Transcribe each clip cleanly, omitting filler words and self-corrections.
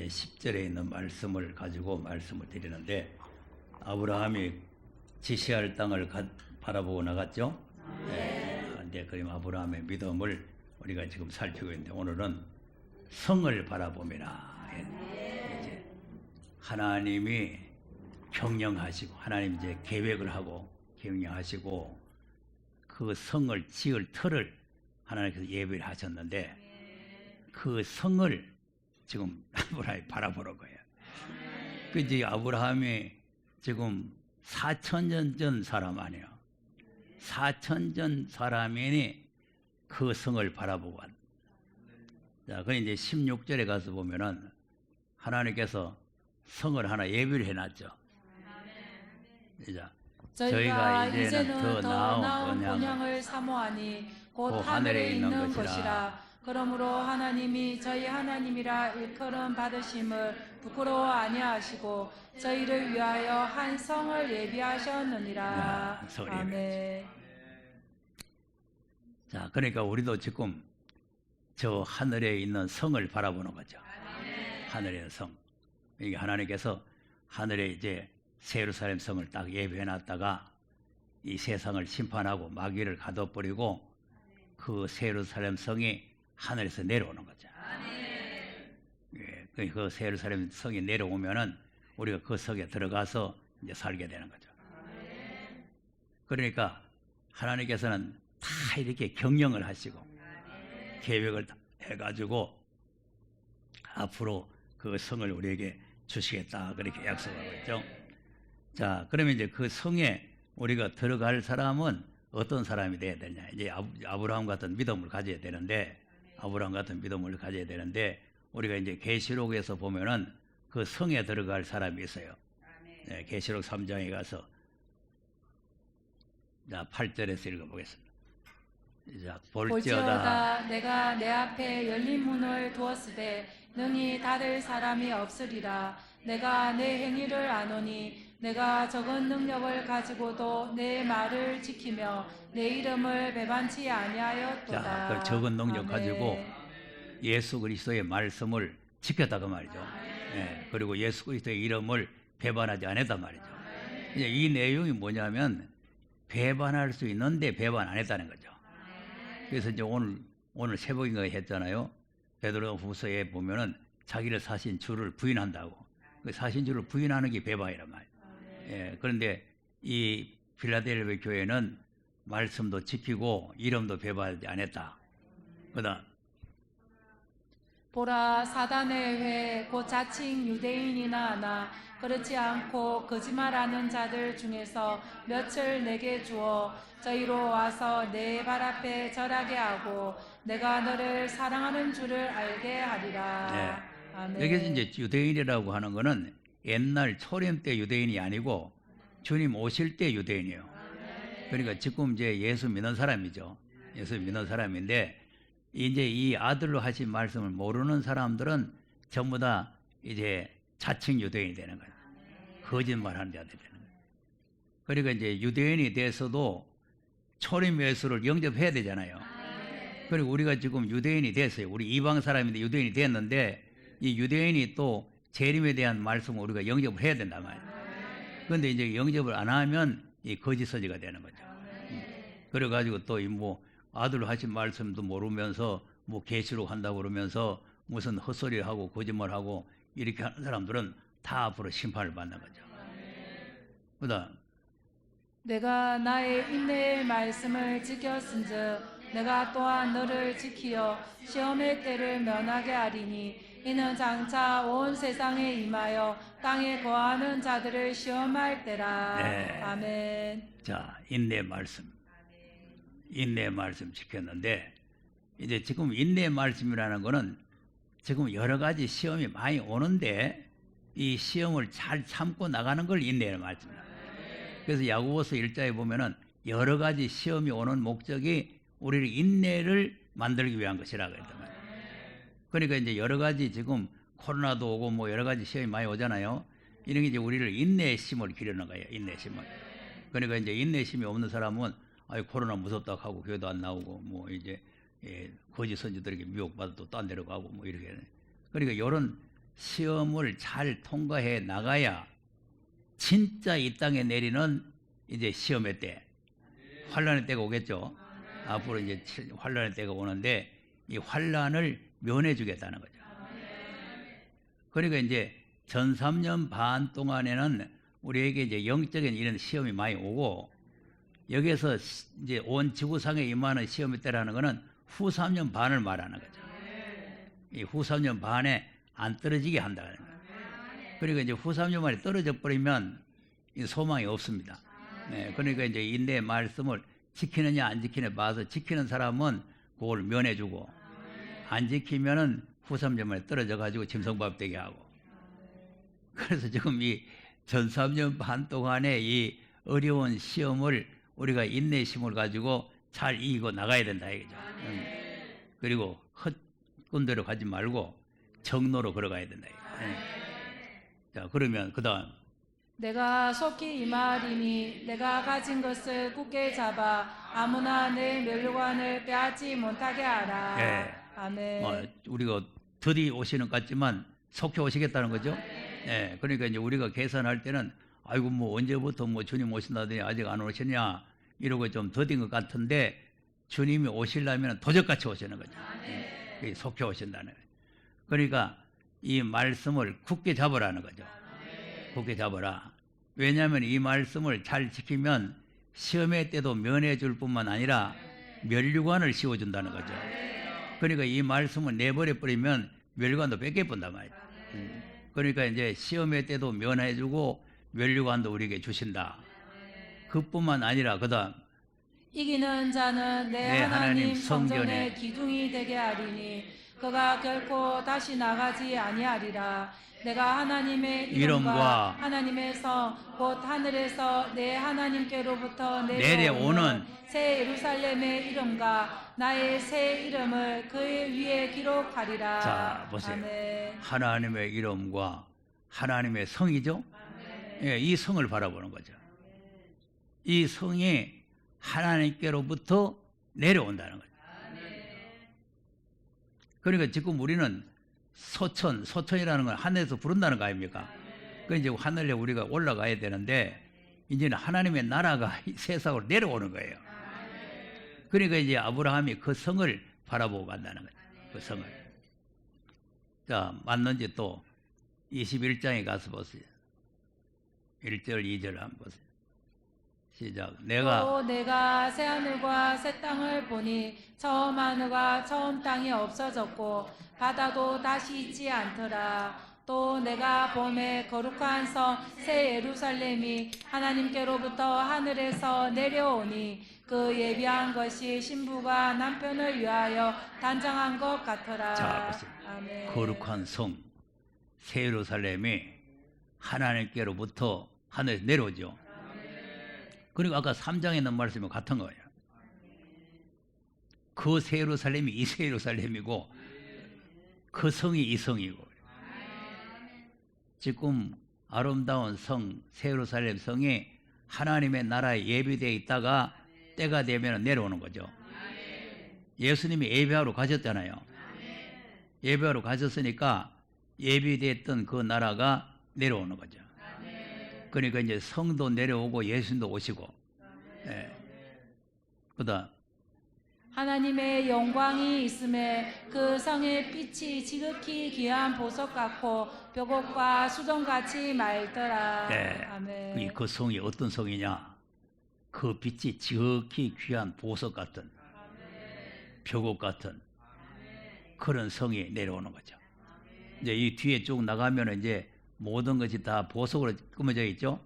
10절에 있는 말씀을 가지고 말씀을 드리는데, 아브라함이 지시할 땅을 바라보고 나갔죠. 네, 그럼 아브라함의 믿음을 우리가 지금 살피고 있는데, 오늘은 성을 바라보미라. 이제 하나님이 경영하시고, 하나님 이제 계획을 하고 경영하시고, 그 성을 지을 터를 하나님께서 예비를 하셨는데, 그 성을 지금 아브라함이 바라보는 거예요. 그 이제 아브라함이 지금 4,000년 전 사람 아니에요. 4,000년 전 사람이니 그 성을 바라보고 왔. 자, 그 이제 16절에 가서 보면은 하나님께서 성을 하나 예비를 해놨죠. 자, 저희가 이제는 더 나은 본향을 사모하니 곧 하늘에 있는 것이라. 그러므로 하나님이 저희 하나님이라 일컬음 받으심을 부끄러워 아니하시고 저희를 위하여 한 성을 예비하셨느니라. 아멘. 자, 그러니까 우리도 지금 저 하늘에 있는 성을 바라보는 거죠. 하늘에 있는 성. 이게 하나님께서 하늘에 이제 예루살렘 성을 딱 예비해 놨다가 이 세상을 심판하고 마귀를 가둬버리고 그 예루살렘 성이 하늘에서 내려오는 거죠. 그 예루살렘 성이 내려오면은 우리가 그 성에 들어가서 이제 살게 되는 거죠. 그러니까 하나님께서는 다 이렇게 경영을 하시고 계획을 해가지고 앞으로 그 성을 우리에게 주시겠다, 그렇게 약속하고 있죠. 자, 그러면 이제 그 성에 우리가 들어갈 사람은 어떤 사람이 돼야 되냐? 이제 아브라함 같은 믿음을 가져야 되는데, 우리가 이제 계시록에서 보면은 그 성에 들어갈 사람이 있어요. 네, 계시록 3장에 가서 자 8절에서 읽어보겠습니다. 자, 볼지어다 내가 내 앞에 열린 문을 두었으되 능히 닫을 사람이 없으리라. 내가 내 행위를 아노니 내가 적은 능력을 가지고도 내 말을 지키며 내 이름을 배반치 아니하였도다. 자, 그 적은 능력 가지고 예수 그리스도의 말씀을 지켰다 그 말이죠. 네, 그리고 예수 그리스도의 이름을 배반하지 않았단 말이죠. 이제 이 내용이 뭐냐면 배반할 수 있는데 배반 안 했다는 거죠. 그래서 이제 오늘 새벽인가 했잖아요. 베드로후서에 보면은 자기를 사신 주를 부인한다고. 그 사신 주를 부인하는 게 배반이란 말이에요. 예, 그런데 이 필라델피아 교회는 말씀도 지키고 이름도 배반하지 않았다. 그다음 보라 사단의 회 곧 자칭 유대인이나 하나 그렇지 않고 거짓말하는 자들 중에서 몇을 내게 주어 저희로 와서 내 발 앞에 절하게 하고 내가 너를 사랑하는 줄을 알게 하리라. 네. 아멘. 여기서 이제 유대인이라고 하는 거는 옛날 초림 때 유대인이 아니고 주님 오실 때 유대인이에요. 그러니까 지금 이제 예수 믿는 사람이죠. 예수 믿는 사람인데 이제 이 아들로 하신 말씀을 모르는 사람들은 전부 다 이제 자칭 유대인이 되는 거예요. 거짓말하는 자들이 되는 거예요. 그러니까 이제 유대인이 돼서도 초림 예수를 영접해야 되잖아요. 그리고 우리가 지금 유대인이 됐어요. 우리 이방 사람인데 유대인이 됐는데 이 유대인이 또 재림에 대한 말씀을 우리가 영접을 해야 된단 말이에요. 그런데 이제 영접을 안 하면 이 거짓 서지가 되는 거죠. 그래가지고 또 이 뭐 아들로 하신 말씀도 모르면서 뭐 계시록 한다고 그러면서 무슨 헛소리를 하고 거짓말하고 이렇게 하는 사람들은 다 앞으로 심판을 받는 거죠. 그다음 내가 나의 인내의 말씀을 지켰은즉 내가 또한 너를 지키어 시험의 때를 면하게 하리니 이는 장차 온 세상에 임하여 땅에 거하는 자들을 시험할 때라. 네. 아멘. 자, 인내 말씀 지켰는데 이제 지금 인내 말씀이라는 거는 지금 여러 가지 시험이 많이 오는데 이 시험을 잘 참고 나가는 걸 인내의 말씀이에요. 그래서 야고보서 1장에 보면은 여러 가지 시험이 오는 목적이 우리를 인내를 만들기 위한 것이라고 했단 말이에요. 그러니까 이제 여러 가지 지금 코로나도 오고 뭐 여러 가지 시험이 많이 오잖아요. 이런 게 이제 우리를 인내의 심을 기르는 거예요. 인내심을. 그러니까 이제 인내심이 없는 사람은 코로나 무섭다 하고 교회도 안 나오고 뭐 이제 거짓 선지들에게 미혹받아 또 딴 데로 가고 뭐 이렇게. 그러니까 이런 시험을 잘 통과해 나가야 진짜 이 땅에 내리는 이제 시험의 때, 환란의 때가 오겠죠. 앞으로 이제 환란의 때가 오는데 이 환란을 면해 주겠다는 거죠. 그러니까 이제 전 3년 반 동안에는 우리에게 이제 영적인 이런 시험이 많이 오고, 여기에서 이제 온 지구상에 임하는 시험의 때라는 것은 후 3년 반을 말하는 거죠. 이 후 3년 반에 안 떨어지게 한다는 거예요. 그러니까 이제 후 3년 만에 떨어져 버리면 소망이 없습니다. 네, 그러니까 이제 인내의 말씀을 지키느냐 안 지키느냐 봐서 지키는 사람은 그걸 면해주고, 안 지키면은 후 3년 만에 떨어져 가지고 짐승밥 되게 하고. 그래서 지금 이 전 3년 반 동안의 이 어려운 시험을 우리가 인내의 힘을 가지고 잘 이기고 나가야 된다 이거죠. 그리고 헛군대로 가지 말고 정로로 걸어가야 된다. 자, 그러면 그다음 내가 속히 임하리니 내가 가진 것을 굳게 잡아 아무나 내 멸류관을 빼앗지 못하게 하라. 예. 아멘. 우리가 드디 오시는 것 같지만 속히 오시겠다는 거죠. 예. 그러니까 이제 우리가 계산할 때는 아이고 뭐 언제부터 뭐 주님 오신다더니 아직 안 오셨냐 이러고 좀 더딘 것 같은데, 주님이 오시려면 도적같이 오시는 거죠. 예. 속히 오신다는 거예요. 그러니까 이 말씀을 굳게 잡으라는 거죠. 굳게 잡아라. 왜냐하면 이 말씀을 잘 지키면 시험의 때도 면해 줄 뿐만 아니라 멸류관을 씌워준다는 거죠. 그러니까 이 말씀을 내버려 버리면 멸류관도 뺏겨본단 말이죠. 그러니까 이제 시험의 때도 면해 주고 멸류관도 우리에게 주신다. 그뿐만 아니라 그다음 이기는 자는 내 하나님 성전의 성전에 기둥이 되게 하리니 그가 결코 다시 나가지 아니하리라. 내가 하나님의 이름과 하나님의 성 곧 하늘에서 내 하나님께로부터 내려오는 새 예루살렘의 이름과 나의 새 이름을 그의 위에 기록하리라. 자, 보세요. 아멘. 하나님의 이름과 하나님의 성이죠. 예, 이 성을 바라보는 거죠. 이 성이 하나님께로부터 내려온다는 거죠. 그러니까 지금 우리는 소천이라는 건 하늘에서 부른다는 거 아닙니까? 그 이제 하늘에 우리가 올라가야 되는데, 이제는 하나님의 나라가 이 세상으로 내려오는 거예요. 그러니까 이제 아브라함이 그 성을 바라보고 간다는 거죠. 그 성을. 자, 맞는지 또 21장에 가서 보세요. 1절, 2절 한번 보세요. 시작. 또 내가 새 하늘과 새 땅을 보니 처음 하늘과 처음 땅이 없어졌고 바다도 다시 있지 않더라. 또 내가 봄에 거룩한 성 새 예루살렘이 하나님께로부터 하늘에서 내려오니 그 예비한 것이 신부가 남편을 위하여 단장한 것 같더라. 자, 보세요. 아멘. 거룩한 성 새 예루살렘이 하나님께로부터 하늘에서 내려오죠. 그리고 아까 3장에 있는 말씀이 같은 거예요. 그 새 예루살렘이 이 새 예루살렘이고 그 성이 이 성이고. 지금 아름다운 성 새 예루살렘 성이 하나님의 나라에 예비되어 있다가 때가 되면 내려오는 거죠. 예수님이 예배하러 가셨잖아요. 예배하러 가셨으니까 예비됐던 그 나라가 내려오는 거죠. 그러니까 이제 성도 내려오고 예수님도 오시고. 네. 그다음 하나님의 영광이 있음에 그 성의 빛이 지극히 귀한 보석 같고 벽옥과 수동같이 맑더라. 네. 아멘. 그 성이 어떤 성이냐? 그 빛이 지극히 귀한 보석 같은, 벽옥 같은 그런 성이 내려오는 거죠. 이제 이 뒤에 쭉 나가면 이제 모든 것이 다 보석으로 꾸며져 있죠.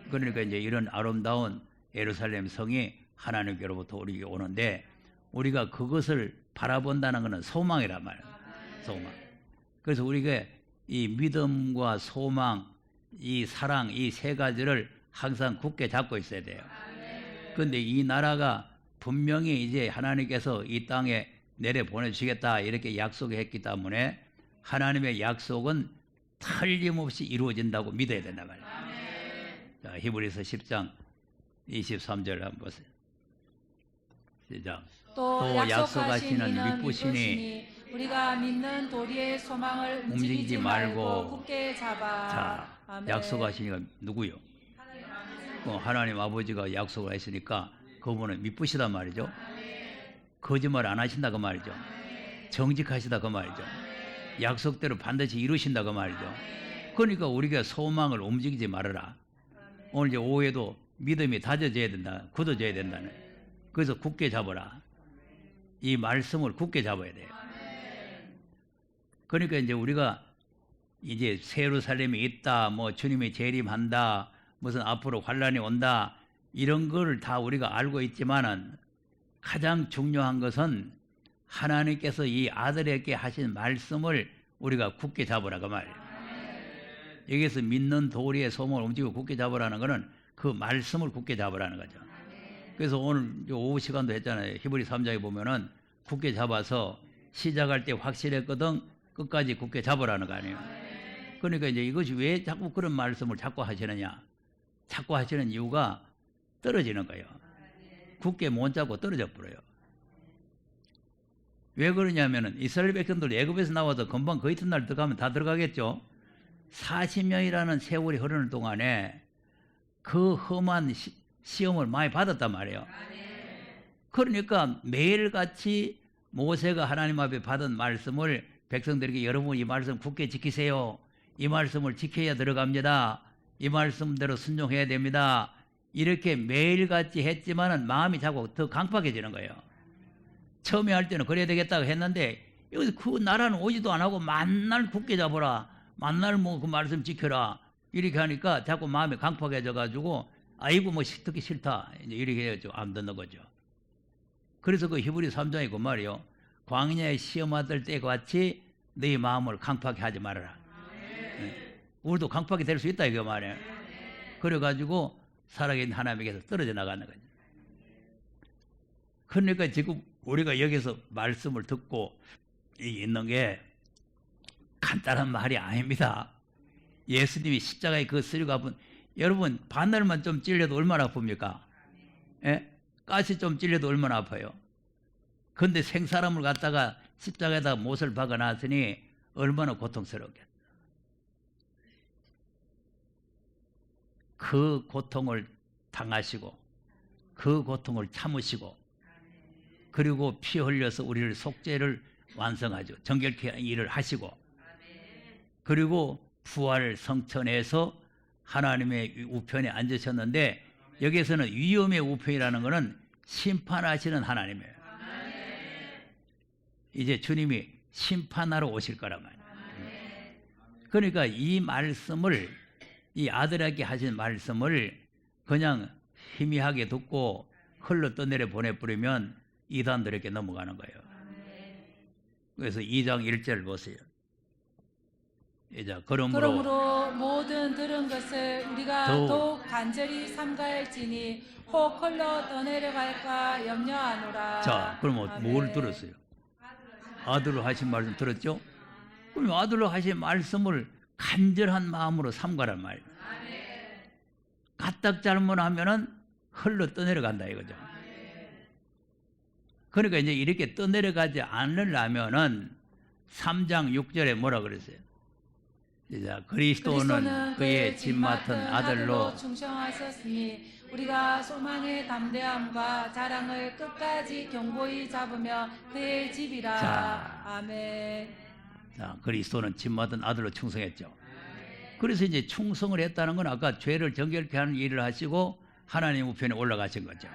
그러니까 이제 이런 아름다운 예루살렘 성이 하나님께로부터 우리에게 오는데, 우리가 그것을 바라본다는 것은 소망이란 말이에요. 소망. 그래서 우리가 이 믿음과 소망, 이 사랑, 이 세 가지를 항상 굳게 잡고 있어야 돼요. 그런데 이 나라가 분명히 이제 하나님께서 이 땅에 내려 보내주시겠다 이렇게 약속했기 때문에 하나님의 약속은 틀림없이 이루어진다고 믿어야 된단 말이에요. 자, 히브리서 10장 23절 한번 보세요. 시작. 또 약속하시는 약속하시는 믿으시니 믿으시니 우리가 믿는 도리의 소망을 움직이지 움직이지 말고. 말고 굳게 잡아. 자, 아멘. 약속하시니까 누구요? 하나님 아버지가 약속을 했으니까 그분은 믿으시단 말이죠. 거짓말 안 하신다 그 말이죠. 정직하시다 그 말이죠. 약속대로 반드시 이루신다 그 말이죠. 그러니까 우리가 소망을 움직이지 말아라. 오늘 이제 오후에도 믿음이 다져져야 된다, 굳어져야 된다는. 그래서 굳게 잡아라. 이 말씀을 굳게 잡아야 돼요. 그러니까 이제 우리가 이제 새 예루살렘이 있다, 뭐 주님이 재림한다, 무슨 앞으로 환란이 온다, 이런 걸 다 우리가 알고 있지만은 가장 중요한 것은 하나님께서 이 아들에게 하신 말씀을 우리가 굳게 잡으라 그 말이에요. 여기서 믿는 도리의 소망을 움직이고 굳게 잡으라는 것은 그 말씀을 굳게 잡으라는 거죠. 그래서 오늘 오후 시간도 했잖아요. 히브리 3장에 보면은 굳게 잡아서 시작할 때 확실했거든 끝까지 굳게 잡으라는 거 아니에요. 그러니까 이제 이것이 왜 자꾸 그런 말씀을 자꾸 하시느냐? 자꾸 하시는 이유가 떨어지는 거예요. 굳게 못 잡고 떨어져 버려요. 왜 그러냐면은 이스라엘 백성들 애굽에서 나와서 금방 그 이튿날 들어가면 다 들어가겠죠. 40년이라는 세월이 흐르는 동안에 그 험한 시험을 많이 받았단 말이에요. 그러니까 매일같이 모세가 하나님 앞에 받은 말씀을 백성들에게 여러분 이 말씀 굳게 지키세요. 이 말씀을 지켜야 들어갑니다. 이 말씀대로 순종해야 됩니다. 이렇게 매일같이 했지만은 마음이 자꾸 더 강팍해지는 거예요. 처음에 할 때는 그래야 되겠다고 했는데 여기서 그 나라는 오지도 안 하고 만날 굳게 잡아라. 만날 뭐 그 말씀 지켜라. 이렇게 하니까 자꾸 마음이 강팍해져 가지고 아이고 뭐 듣기 싫다. 이제 이렇게 해서 안 듣는 거죠. 그래서 그 히브리 3장에 그 말이요. 광야에 시험받을 때와 같이 네 마음을 강팍하게 하지 말아라. 네. 우리도 강팍이 될 수 있다 이거 말이에요. 그래가지고 살아계신 하나님에게서 떨어져 나가는 거죠. 그러니까 지금 우리가 여기서 말씀을 듣고 있는 게 간단한 말이 아닙니다. 예수님이 십자가에 그 쓰리고 아픈 여러분 바늘만 좀 찔려도 얼마나 아픕니까? 예? 가시 좀 찔려도 얼마나 아파요. 그런데 생사람을 갖다가 십자가에다가 못을 박아놨으니 얼마나 고통스럽겠어요. 그 고통을 당하시고 그 고통을 참으시고 그리고 피 흘려서 우리를 속죄를 완성하죠. 정결케 일을 하시고 그리고 부활 성천에서 하나님의 우편에 앉으셨는데 여기에서는 위엄의 우편이라는 것은 심판하시는 하나님이에요. 이제 주님이 심판하러 오실 거란 말이에요. 그러니까 이 말씀을 이 아들에게 하신 말씀을 그냥 희미하게 듣고 흘러 떠내려 보내버리면 이단들에게 넘어가는 거예요. 그래서 2장 1절 보세요. 이제 그러므로 모든 들은 것을 우리가 더욱 간절히 삼가할지니 혹 흘러 떠내려갈까 염려하노라. 자, 그럼 뭘 들었어요? 아들로 하신 말씀 들었죠? 그럼 아들로 하신 말씀을 간절한 마음으로 삼가란 말이에요. 까딱 잘못하면은 흘러 떠내려간다 이거죠. 그러니까 이제 이렇게 떠내려가지 않으려면은 3장 6절에 뭐라 그랬어요? 자, 그리스도는 그의 집 맡은 아들로 충성하셨으니 우리가 소망의 담대함과 자랑을 끝까지 견고히 잡으며 그의 집이라. 자, 아멘. 자, 그리스도는 집 맡은 아들로 충성했죠. 그래서 이제 충성을 했다는 건 아까 죄를 정결케 하는 일을 하시고 하나님 우편에 올라가신 거죠.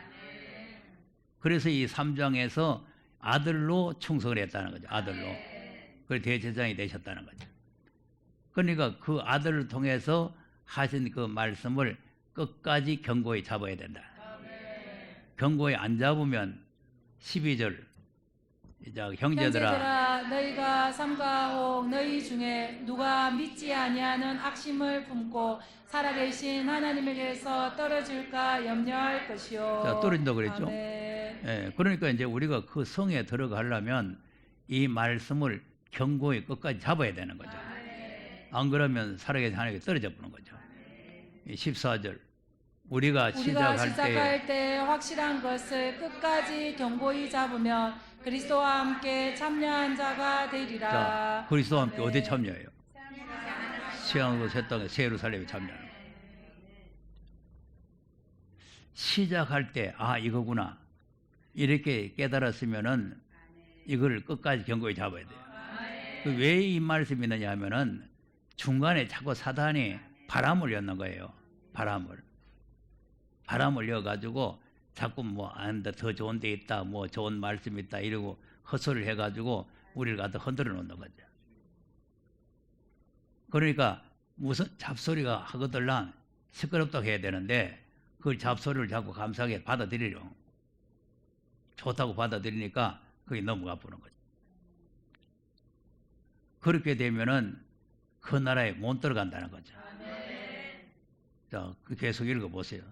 그래서 이 3장에서 아들로 충성을 했다는 거죠. 아들로. 그래서 대제사장이 되셨다는 거죠. 그러니까 그 아들을 통해서 하신 그 말씀을 끝까지 견고히 잡아야 된다. 견고히 안 잡으면 12절 이제 형제들아 너희가 삼가옥 너희 중에 누가 믿지 아니하는 악심을 품고 살아계신 하나님에게서 떨어질까 염려할 것이요. 자, 떨어진다고 그랬죠. 아멘. 예, 그러니까 이제 우리가 그 성에 들어가려면 이 말씀을 견고히 끝까지 잡아야 되는 거죠. 안 그러면 살아계신 하나님께 떨어져 버리는 거죠. 14절 우리가 시작할 때 확실한 것을 끝까지 견고히 잡으면 그리스도와 함께 참여한 자가 되리라. 자, 그리스도와 함께 어디에 참여해요? 시향으로 새 땅에 새 예루살렘에 참여하는 거예요. 시작할 때 이거구나 이렇게 깨달았으면은 이걸 끝까지 견고히 잡아야 돼요. 왜 이 말씀이 있느냐 하면은 중간에 자꾸 사단이 바람을 여는 거예요. 바람을 여가지고 자꾸 더 좋은 데 있다, 좋은 말씀 있다 이러고 헛소리를 해가지고 우리를 갖다 흔들어 놓는 거죠. 그러니까 무슨 잡소리가 하거들랑 시끄럽다고 해야 되는데 그 잡소리를 자꾸 감사하게 받아들이려. 좋다고 받아들이니까 그게 넘어가 보는 거죠. 그렇게 되면은 그 나라에 못 들어간다는 거죠. 자, 계속 읽어보세요.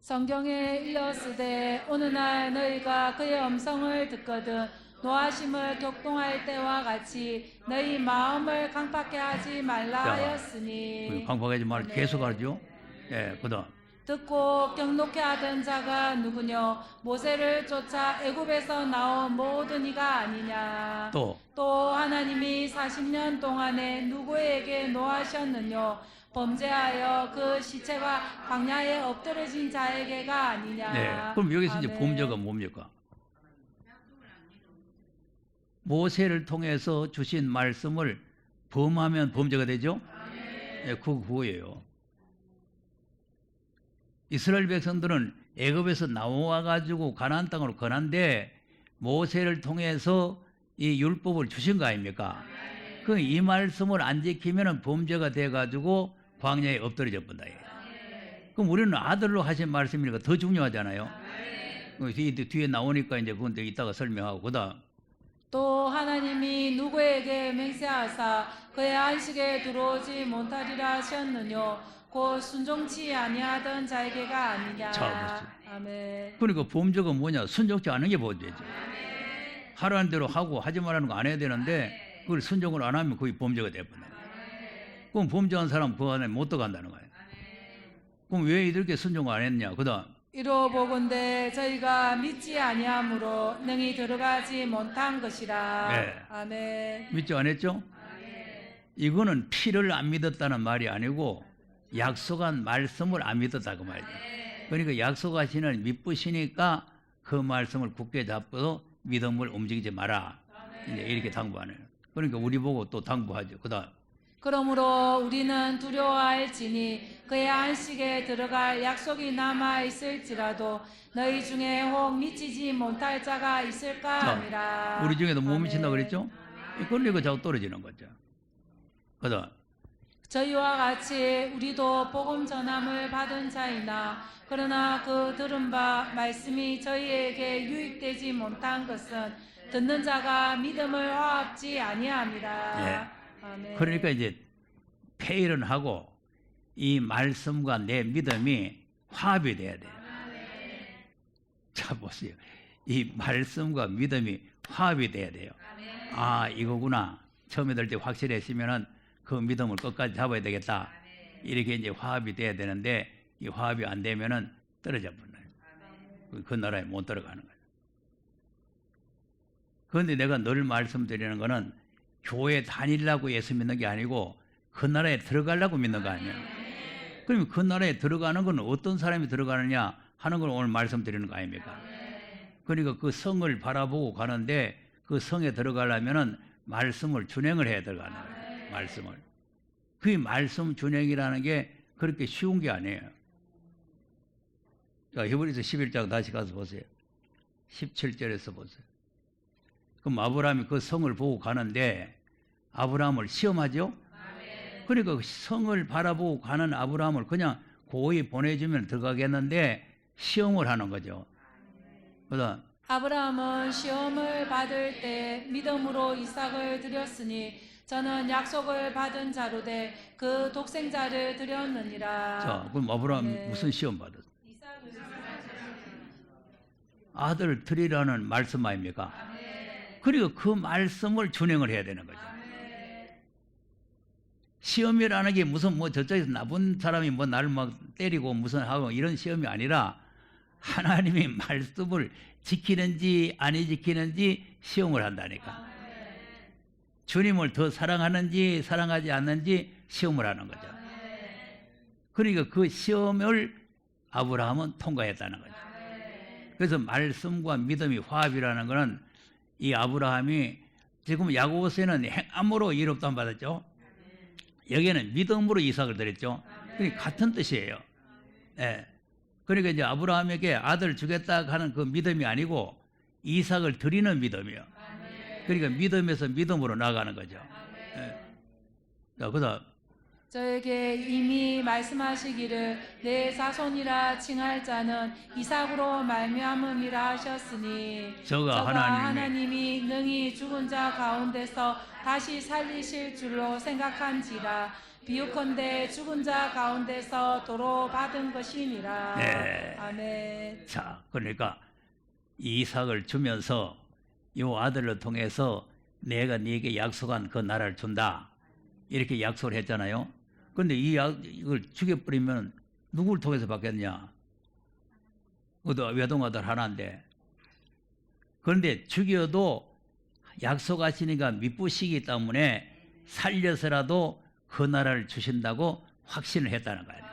성경에 일렀으되 어느 날 너희가 그의 음성을 듣거든 노하심을 격동할 때와 같이 너희 마음을 강팍해 하지 말라 자, 하였으니. 강팍하지 말고 계속 하죠. 예, 그다음 듣고 경록해 하던 자가 누구뇨? 모세를 쫓아 애굽에서 나온 모든 이가 아니냐? 또 하나님이 40년 동안에 누구에게 노하셨느뇨? 범죄하여 그 시체가 광야에 엎드러진 자에게가 아니냐? 네, 그럼 여기서 이제 범죄가 뭡니까? 모세를 통해서 주신 말씀을 범하면 범죄가 되죠? 네, 그거예요. 이스라엘 백성들은 애굽에서 나와 가지고 가나안 땅으로 건한데 모세를 통해서 이 율법을 주신 거 아닙니까? 그 이 말씀을 안 지키면은 범죄가 돼 가지고 광야에 엎드려져 본다. 그럼 우리는 아들로 하신 말씀이니까 더 중요하잖아요. 뒤에 나오니까 이제 그건 이따가 설명하고 그다음 또 하나님이 누구에게 맹세하사 그의 안식에 들어오지 못하리라 하셨느뇨? 곧 순종치 아니하던 자에게가 아니냐. 자, 아멘. 그러니까 범죄가 뭐냐? 순종치 않은 게 범죄죠. 하라는 대로 하고 하지 말라는 거 안 해야 되는데 그걸 순종을 안 하면 거의 범죄가 돼버려요. 그럼 범죄한 사람 그 안에 못 들어간다는 거예요. 그럼 왜 이렇게 순종을 안 했냐? 그다음 이로보건대 저희가 믿지 아니함으로 능히 들어가지 못한 것이라. 네. 아멘. 믿지 않았죠? 이거는 피를 안 믿었다는 말이 아니고 약속한 말씀을 안 믿었다 그 말이에요. 그러니까 약속하시는 믿으시니까 그 말씀을 굳게 잡고 믿음을 움직이지 마라. 이제 이렇게 당부하네요. 그러니까 우리 보고 또 당부하죠. 그다음 그러므로 우리는 두려워할지니 그의 안식에 들어갈 약속이 남아 있을지라도 너희 중에 혹 미치지 못할 자가 있을까 하니라. 우리 중에도 못 미친다 그랬죠? 그러니까 자꾸 떨어지는 거죠. 그다음 저희와 같이 우리도 복음 전함을 받은 자이나 그러나 그 들은 바 말씀이 저희에게 유익되지 못한 것은 듣는 자가 믿음을 화합지 아니함이라. 예. 아멘. 그러니까 이제 폐일은 하고 이 말씀과 내 믿음이 화합이 돼야 돼요. 자 보세요. 이 말씀과 믿음이 화합이 돼야 돼요. 이거구나. 처음에 들 때 확실했으면은 그 믿음을 끝까지 잡아야 되겠다. 이렇게 이제 화합이 돼야 되는데 이 화합이 안 되면은 떨어져 버려요. 그 나라에 못 들어가는 거예요. 그런데 내가 늘 말씀드리는 거는 교회 다니려고 예수 믿는 게 아니고 그 나라에 들어가려고 믿는 거 아니에요. 그러면 그 나라에 들어가는 건 어떤 사람이 들어가느냐 하는 걸 오늘 말씀드리는 거 아닙니까? 그러니까 그 성을 바라보고 가는데 그 성에 들어가려면은 말씀을 준행을 해야 들어가는 거예요. 말씀을. 그 말씀 준행이라는 게 그렇게 쉬운 게 아니에요. 자, 히브리서 11장 다시 가서 보세요. 17절에서 보세요. 그럼 아브라함이 그 성을 보고 가는데 아브라함을 시험하죠? 그러니까 그 성을 바라보고 가는 아브라함을 그냥 고이 보내주면 들어가겠는데 시험을 하는 거죠. 그다음 아브라함은 시험을 받을 때 믿음으로 이삭을 드렸으니 저는 약속을 받은 자로 돼 그 독생자를 드렸느니라. 자, 그럼 아브라함이 무슨 시험 받았어? 아들 드리라는 말씀 아닙니까? 그리고 그 말씀을 준행을 해야 되는 거죠. 시험이라는 게 무슨 저쪽에서 나쁜 사람이 나를 막 때리고 무슨 하고 이런 시험이 아니라 하나님이 말씀을 지키는지 안 지키는지 시험을 한다니까. 주님을 더 사랑하는지 사랑하지 않는지 시험을 하는 거죠. 그러니까 그 시험을 아브라함은 통과했다는 거죠. 그래서 말씀과 믿음이 화합이라는 것은 이 아브라함이 지금 야고보서에는 행함으로 이롭다함 받았죠. 여기에는 믿음으로 이삭을 드렸죠. 그러니까 같은 뜻이에요. 예. 그러니까 이제 아브라함에게 아들 주겠다 하는 그 믿음이 아니고 이삭을 드리는 믿음이요. 그러니까 믿음에서 믿음으로 나가는 거죠. 예. 자, 그다음 저에게 이미 말씀하시기를 내 자손이라 칭할 자는 이삭으로 말미암음이라 하셨으니 저가 하나님이 능히 죽은 자 가운데서 다시 살리실 줄로 생각한지라 비유컨대 죽은 자 가운데서 도로 받은 것이니라. 네. 아멘. 자, 그러니까 이삭을 주면서 이 아들을 통해서 내가 네게 약속한 그 나라를 준다. 이렇게 약속을 했잖아요. 그런데 이걸 죽여버리면 누구를 통해서 받겠냐? 그것도 외동아들 하나인데. 그런데 죽여도 약속하시니까 믿부시기 때문에 살려서라도 그 나라를 주신다고 확신을 했다는 거예요.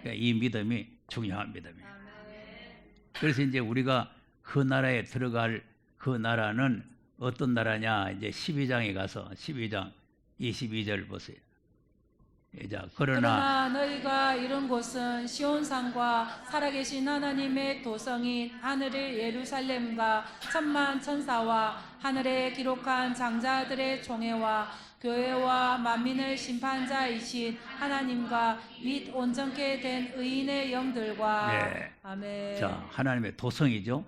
그러니까 이 믿음이 중요한 믿음이에요. 그래서 이제 우리가 그 나라에 들어갈 그 나라는 어떤 나라냐? 이제 12장에 가서 12장 22절 보세요. 자, 그러나 너희가 이룬 곳은 시온산과 살아계신 하나님의 도성인 하늘의 예루살렘과 천만 천사와 하늘에 기록한 장자들의 총회와 교회와 만민의 심판자이신 하나님과 및 온전케 된 의인의 영들과. 네. 아멘. 자, 하나님의 도성이죠.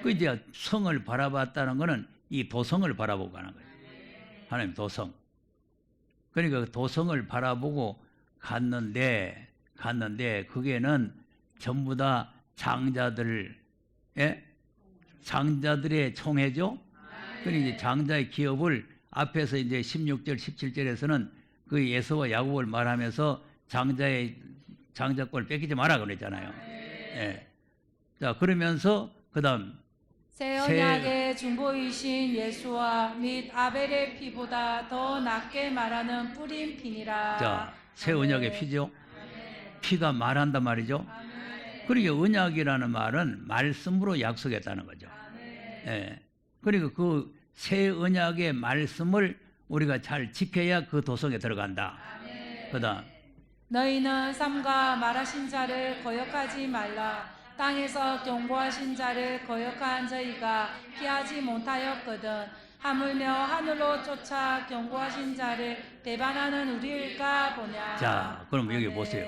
그 이제 성을 바라봤다는 것은 이 도성을 바라보고 가는 거예요. 하나님 도성. 그러니까 도성을 바라보고 갔는데 그게는 전부 다 장자들의 총회죠. 그러니까 이제 장자의 기업을 앞에서 이제 16절, 17절에서는 그 에서와 야곱을 말하면서 장자권을 뺏기지 마라 그랬잖아요. 예. 자, 그러면서 그다음 새 언약의 중보이신 예수와 및 아벨의 피보다 더 낫게 말하는 뿌린 피니라. 자, 새 언약의 피죠. 피가 말한단 말이죠. 그러니까 언약이라는 말은 말씀으로 약속했다는 거죠. 예. 그리고 그 새 언약의 말씀을 우리가 잘 지켜야 그 도성에 들어간다. 그다음 너희는 삼가 말하신 자를 거역하지 말라. 땅에서 경고하신 자를 거역한 저희가 피하지 못하였거든. 하물며 하늘로 쫓아 경고하신 자를 배반하는 우리일까 보냐. 자, 그럼 여기 보세요.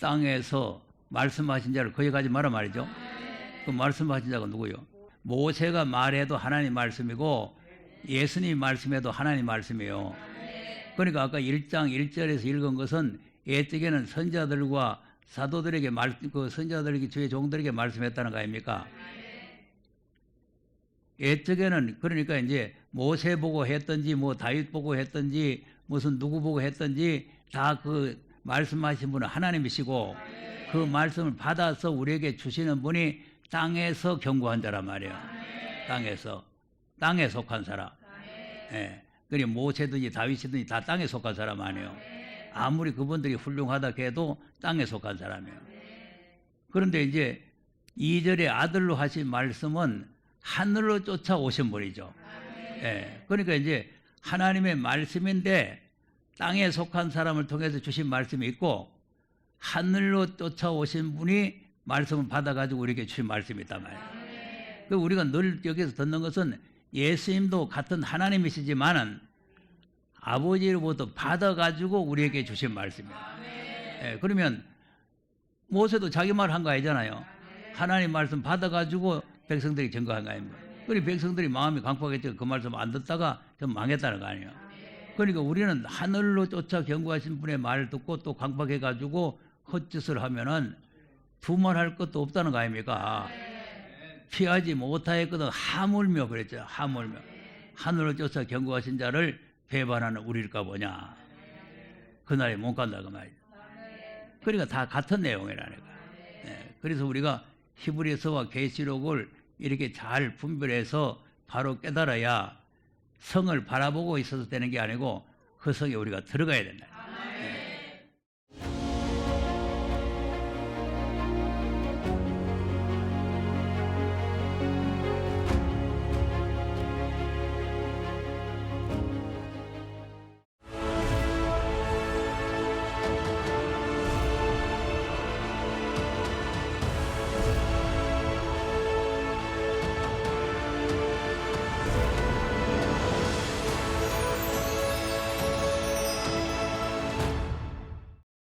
땅에서 말씀하신 자를 거역하지 마라 말이죠. 그 말씀하신 자가 누구요? 모세가 말해도 하나님 말씀이고 예수님이 말씀해도 하나님 말씀이에요. 그러니까 아까 1장 1절에서 읽은 것은 옛적에는 선자들과 사도들에게 그 선자들에게 주의 종들에게 말씀했다는 거 아닙니까? 옛적에는 그러니까 이제 모세 보고 했든지 뭐 다윗 보고 했든지 무슨 누구 보고 했든지 다 그 말씀하신 분은 하나님이시고 그 말씀을 받아서 우리에게 주시는 분이 땅에서 경고한 자란 말이에요. 땅에 속한 사람. 예. 그래 모세든지 다윗이든지 다 땅에 속한 사람 아니에요. 아무리 그분들이 훌륭하다 해도 땅에 속한 사람이에요. 그런데 이제 2절에 아들로 하신 말씀은 하늘로 쫓아오신 분이죠. 예. 그러니까 이제 하나님의 말씀인데 땅에 속한 사람을 통해서 주신 말씀이 있고 하늘로 쫓아오신 분이 말씀을 받아가지고 우리에게 주신 말씀이 있단 말이에요. 우리가 늘 여기서 듣는 것은 예수님도 같은 하나님이시지만은 아버지로부터 받아가지고 우리에게 주신 말씀이에요. 예, 그러면 모세도 자기 말 한 거 아니잖아요. 하나님 말씀 받아가지고 백성들이 증거한 거 아닙니까? 그리고 백성들이 마음이 강팍했죠. 그 말씀 안 듣다가 좀 망했다는 거 아니에요. 그러니까 우리는 하늘로 쫓아 경고하신 분의 말을 듣고 또 강팍해가지고 헛짓을 하면은 두말할 것도 없다는 거 아닙니까? 피하지 못하였거든 하물며 그랬죠. 하물며 하늘로 쫓아 경고하신 자를 배반하는 우리일까 보냐. 그날에 못 간다 그 말이죠. 그러니까 다 같은 내용이라니까. 네. 그래서 우리가 히브리서와 계시록을 이렇게 잘 분별해서 바로 깨달아야 성을 바라보고 있어도 되는 게 아니고 그 성에 우리가 들어가야 된다.